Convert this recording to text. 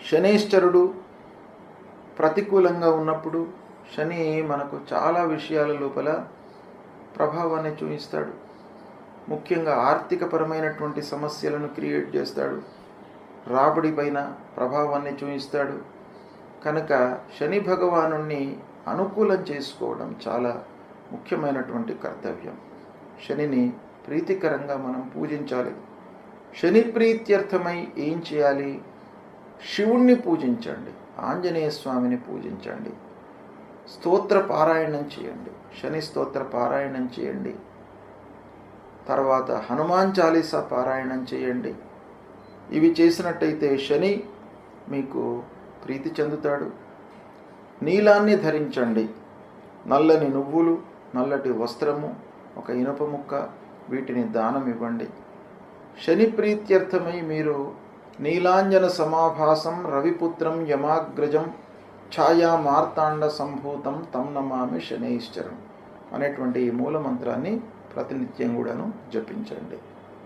శనైశ్చరుడు ప్రతికూలంగా ఉన్నప్పుడు శని మనకు చాలా విషయాల లోపల ప్రభావాన్ని చూపిస్తాడు. ముఖ్యంగా ఆర్థికపరమైనటువంటి సమస్యలను క్రియేట్ చేస్తాడు, రాబడి పైన ప్రభావాన్ని చూపిస్తాడు. కనుక శని భగవానుణ్ణి అనుకూలం చేసుకోవడం చాలా ముఖ్యమైనటువంటి కర్తవ్యం. శనిని ప్రీతికరంగా మనం పూజించాలి. శని ప్రీత్యర్థమై ఏం చేయాలి? శివుణ్ణి పూజించండి, ఆంజనేయ స్వామిని పూజించండి, స్తోత్ర పారాయణం చేయండి, శని స్తోత్ర పారాయణం చేయండి, తర్వాత హనుమాన్ చాలీసా పారాయణం చేయండి. ఇవి చేసినట్టయితే శని మీకు ప్రీతి చెందుతాడు. నీలాన్ని ధరించండి, నల్లని నువ్వులు, నల్లటి వస్త్రము, ఒక ఇనుప ముక్క, వీటిని దానం ఇవ్వండి. శని ప్రీత్యర్థమై మీరు నీలాంజన సమాభాసం రవిపుత్రం యమాగ్రజం ఛాయా మార్తాండ సంభూతం తం నమామి శనైశ్చరం అనేటువంటి ఈ మూల మంత్రాన్ని ప్రతినిత్యం కూడాను జపించండి.